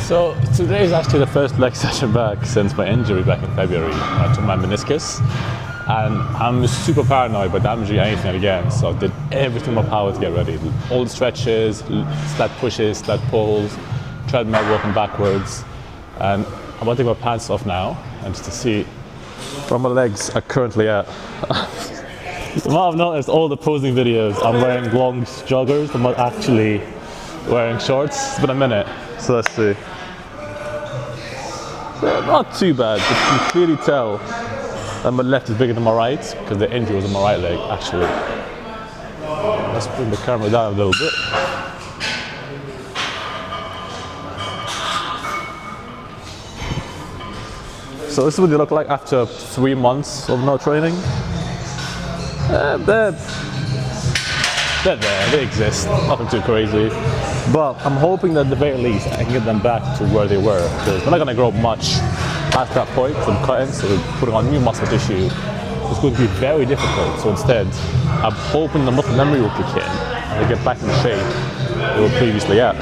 So today is actually the first leg session back since my injury back in February when I took my meniscus. And I'm super paranoid about damaging anything again, so I did everything in my power to get ready. All the stretches, sled pushes, sled pulls, treadmill walking backwards. And I'm going to take my pants off now and just to see where my legs are currently at. You might have noticed all the posing videos, I'm wearing long joggers, I'm not actually wearing shorts. It's been a minute, so let's see. So not too bad, but you can clearly tell that my left is bigger than my right, because the injury was on my right leg, actually. Let's bring the camera down a little bit. So this is what they look like after 3 months of no training. They're there, they exist, nothing too crazy. But I'm hoping that at the very least I can get them back to where they were, because they're not going to grow much past that point, because I'm cutting, so we're putting on new muscle tissue. It's going to be very difficult, so instead I'm hoping the muscle memory will kick in and they get back in the shape they were previously at.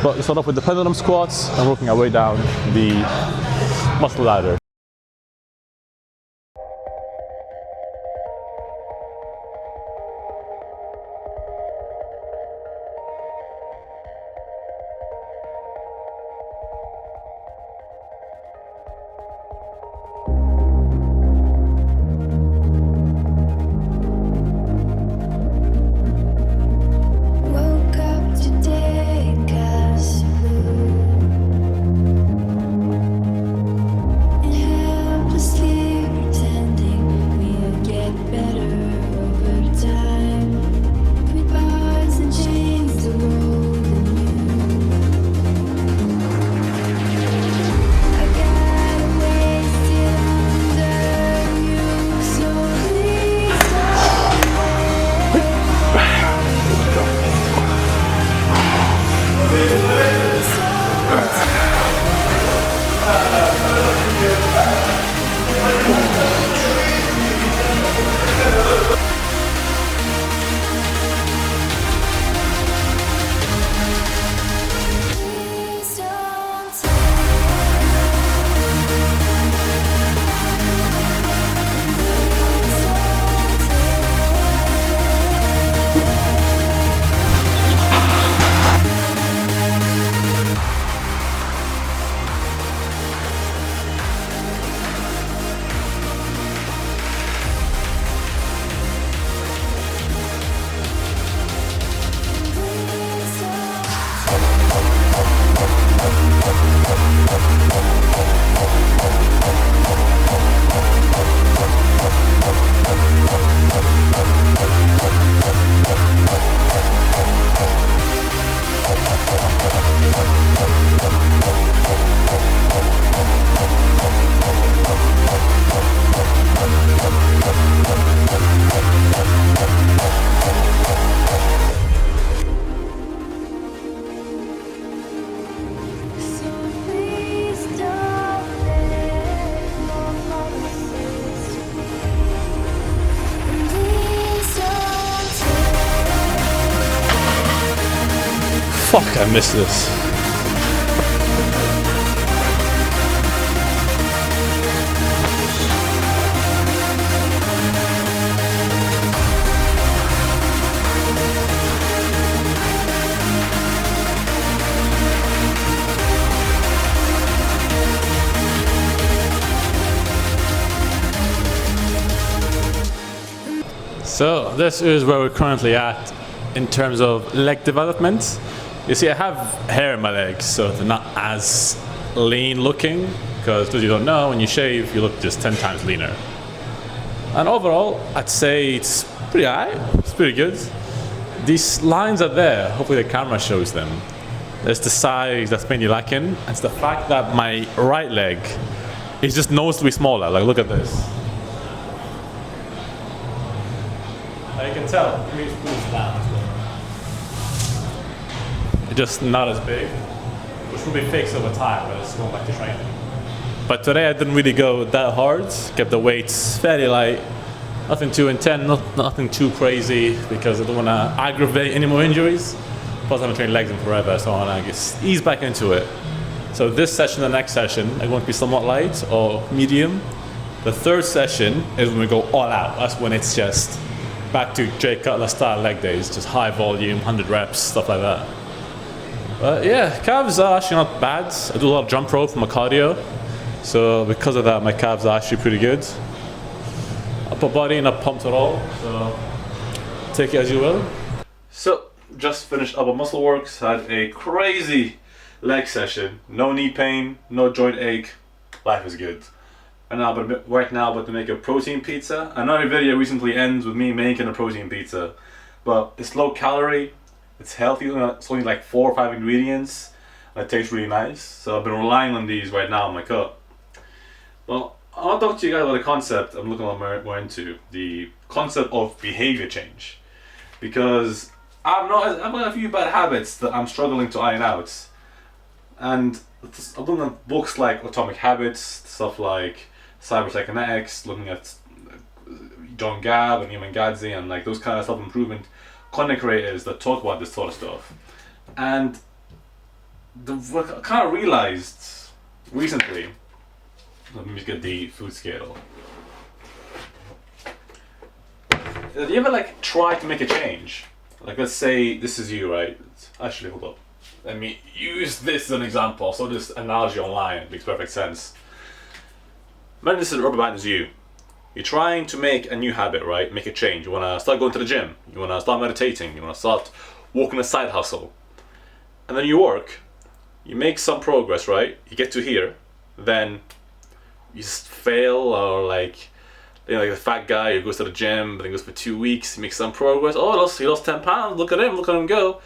But we start off with the pendulum squats and working our way down the muscle ladder. Fuck, I missed this. So this is where we're currently at in terms of leg development. You see, I have hair in my legs, so they're not as lean looking, because as you don't know, when you shave, you look just 10 times leaner. And overall, I'd say it's pretty high, it's pretty good. These lines are there, hopefully the camera shows them. There's the size that's mainly lacking, and it's the fact that my right leg is just noticeably smaller. Like, look at this. Now you can tell, let me just pull this down. Just not as big, which will be fixed over time when it's going back to training. But today I didn't really go that hard, kept the weights fairly light, nothing too intense, nothing too crazy, because I don't want to aggravate any more injuries. Plus, I haven't trained legs in forever, so I want to just ease back into it. So this session, the next session, are going to be somewhat light or medium. The third session is when we go all out. That's when it's just back to Jay Cutler style leg days, just high volume, 100 reps, stuff like that. But yeah, calves are actually not bad. I do a lot of jump rope for my cardio. So because of that, my calves are actually pretty good. Upper body not pumped at all, so take it as you will. So just finished upper muscle works, had a crazy leg session. No knee pain, no joint ache, life is good. And now, right now, about to make a protein pizza. Another video recently ends with me making a protein pizza, but it's low calorie, it's healthy. It's only like 4 or 5 ingredients. And it tastes really nice. So I've been relying on these right now in my cup. Well, I'll talk to you guys about a concept I'm looking a lot more into: the concept of behavior change. Because I've got a few bad habits that I'm struggling to iron out, and I've done books like Atomic Habits, stuff like Cyber Cybernetics, looking at John Gab and Human Gadzi and like those kind of self-improvement content creators that talk about this sort of stuff. And what I kind of realized recently, let me just get the food scale. Have you ever like tried to make a change? Like let's say this is you, right? Actually, hold up. Let me use this as an example. So this analogy online, it makes perfect sense. Imagine this is rubber band is you. You're trying to make a new habit, right? Make a change. You want to start going to the gym. You want to start meditating. You want to start working a side hustle. And then you work. You make some progress, right? You get to here. Then you just fail, or like, you know, like the fat guy who goes to the gym, but then goes for 2 weeks, he makes some progress. Oh, he lost 10 pounds. Look at him go.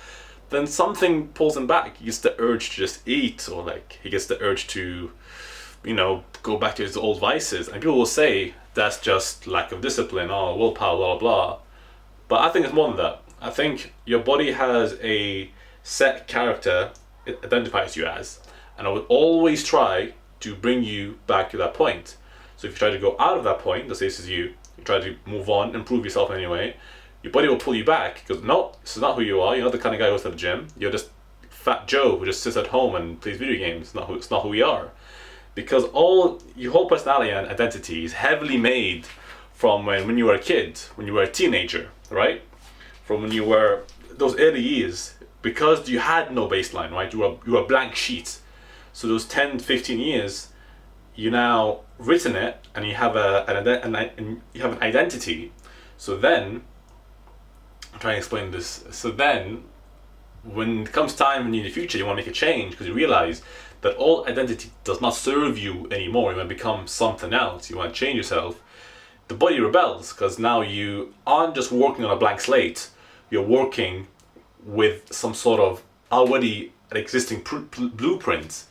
Then something pulls him back. He gets the urge to just eat, or like he gets the urge to, you know, go back to his old vices. And people will say that's just lack of discipline, or willpower, blah, blah, blah. But I think it's more than that. I think your body has a set character it identifies you as, and I would always try to bring you back to that point. So if you try to go out of that point, let's say this is you try to move on, improve yourself anyway, your body will pull you back, because no, this is not who you are. You're not the kind of guy who goes to the gym. You're just fat Joe who just sits at home and plays video games. It's not who we are. Because your whole personality and identity is heavily made from when you were a kid, when you were a teenager, right? From when you were those early years, because you had no baseline, right? You were a blank sheet. So those 10, 15 years, you now written it, and you have an identity. So then, I'm trying to explain this. So then, when it comes time in the future, you want to make a change because you realize that old identity does not serve you anymore. You want to become something else. You want to change yourself. The body rebels because now you aren't just working on a blank slate. You're working with some sort of already existing blueprint,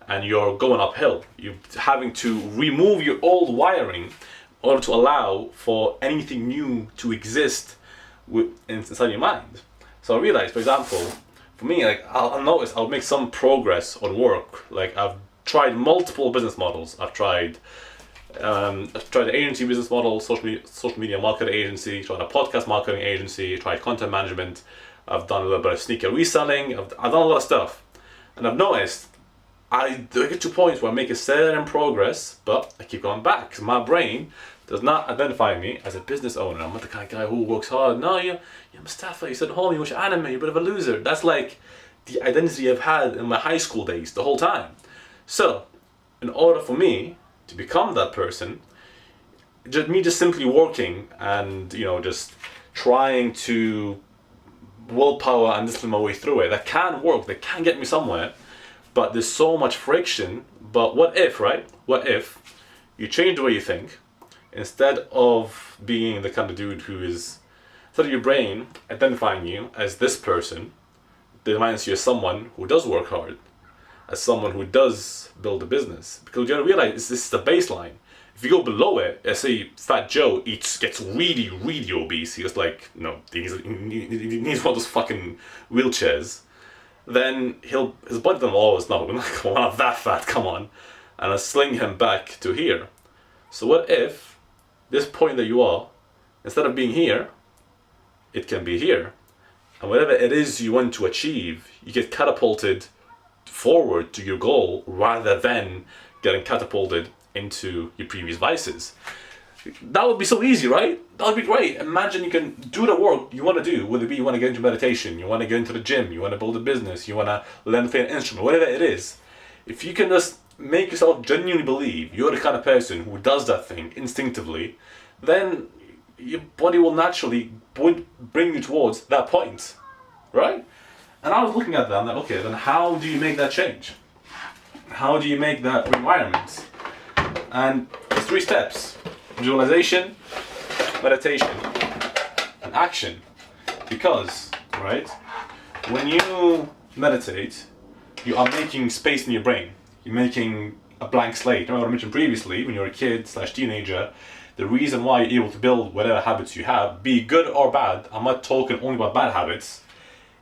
and you're going uphill. You're having to remove your old wiring in order to allow for anything new to exist inside your mind. So I realized, for example, for me, like I'll notice I'll make some progress on work. Like I've tried multiple business models. I've tried the agency business model, social media marketing agency, tried a podcast marketing agency, tried content management. I've done a little bit of sneaker reselling. I've done a lot of stuff, and I've noticed I get to points where I make a certain progress, but I keep going back because my brain does not identify me as a business owner. I'm not the kind of guy who works hard. No, you're Mustafa. You sit at home, you watch anime. You're a bit of a loser. That's like the identity I've had in my high school days the whole time. So, in order for me to become that person, just simply working and just trying to willpower and discipline my way through it, that can work. That can get me somewhere. But there's so much friction. But what if, right? What if you change the way you think? Instead of being the kind of dude who is, instead of your brain identifying you as this person, it reminds you as someone who does work hard, as someone who does build a business. Because you gotta realize this is the baseline. If you go below it, let's say Fat Joe gets really, really obese, he gets like, he needs one of those fucking wheelchairs, then his body will always know, we're not that fat, come on, and I'll sling him back to here. So what if this point that you are, instead of being here, it can be here. And whatever it is you want to achieve, you get catapulted forward to your goal rather than getting catapulted into your previous vices. That would be so easy, right? That would be great. Imagine you can do the work you want to do, whether it be you want to get into meditation, you want to get into the gym, you want to build a business, you want to learn to play an instrument, whatever it is. If you can just make yourself genuinely believe you're the kind of person who does that thing instinctively, then your body will naturally bring you towards that point, right? And I was looking at that, I'm like, okay, then how do you make that change? How do you make that requirement? And it's 3 steps: visualization, meditation, and action. Because, right, when you meditate, you are making space in your brain. You're making a blank slate. Remember what I mentioned previously, when you're a kid / teenager, the reason why you're able to build whatever habits you have, be good or bad, I'm not talking only about bad habits,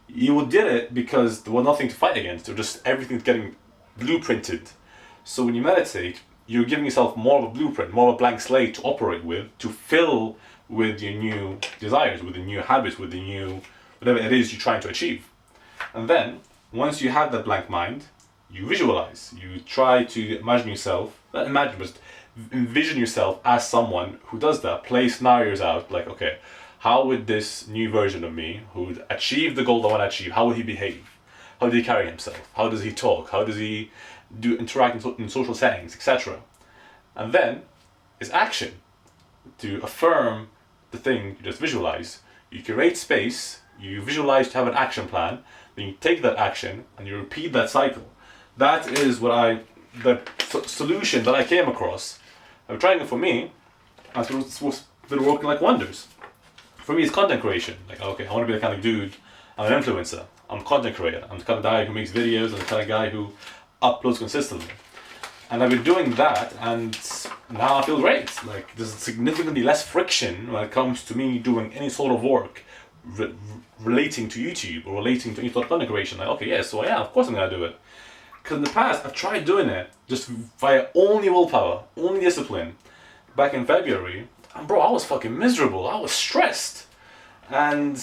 you did it because there was nothing to fight against. There was just everything's getting blueprinted. So when you meditate, you're giving yourself more of a blueprint, more of a blank slate to operate with, to fill with your new desires, with the new habits, with the new whatever it is you're trying to achieve. And then, once you have that blank mind, you visualize. You try to imagine yourself, not imagine, but envision yourself as someone who does that. Play scenarios out, like, okay, how would this new version of me, who would achieve the goal I want to achieve, how would he behave? How does he carry himself? How does he talk? How does he interact in social settings, etc.? And then, is action. To affirm the thing you just visualize. You create space, you visualize to have an action plan, then you take that action and you repeat that cycle. That is the solution that I came across. I'm trying it for me, and it's been working like wonders. For me, it's content creation. Like, okay, I want to be the kind of dude, I'm an influencer, I'm a content creator, I'm the kind of guy who makes videos, I'm the kind of guy who uploads consistently. And I've been doing that, and now I feel great. Like, there's significantly less friction when it comes to me doing any sort of work relating to YouTube or relating to any sort of content creation. Like, okay, yeah, so yeah, of course I'm gonna do it. Because in the past, I've tried doing it just via only willpower, only discipline. Back in February, and bro, I was fucking miserable. I was stressed. And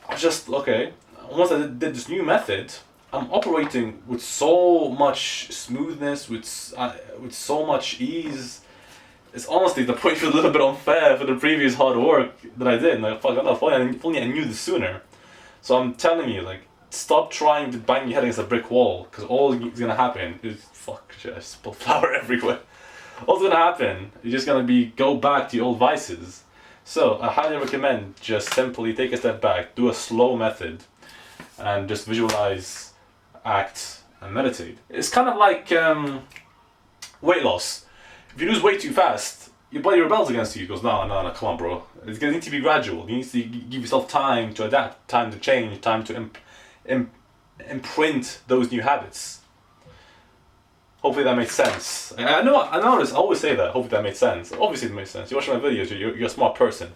I was just, okay, once I did this new method, I'm operating with so much smoothness, with so much ease. It's honestly, the point feels a little bit unfair for the previous hard work that I did. Like, fuck, if only I knew this sooner. So I'm telling you, like, stop trying to bang your head against a brick wall, because all is gonna happen is, fuck, shit, I spilled flour everywhere. All's gonna happen, you're just gonna go back to your old vices. So I highly recommend just simply take a step back, do a slow method, and just visualize, act, and meditate. It's kind of like weight loss. If you lose weight too fast, your body rebels against you. It goes, no, come on, bro. It's gonna need to be gradual. You need to give yourself time to adapt, time to change, time to imprint those new habits. Hopefully that makes sense. I know this, I always say that, hopefully that makes sense. Obviously it makes sense. You're watching my videos, you're a smart person.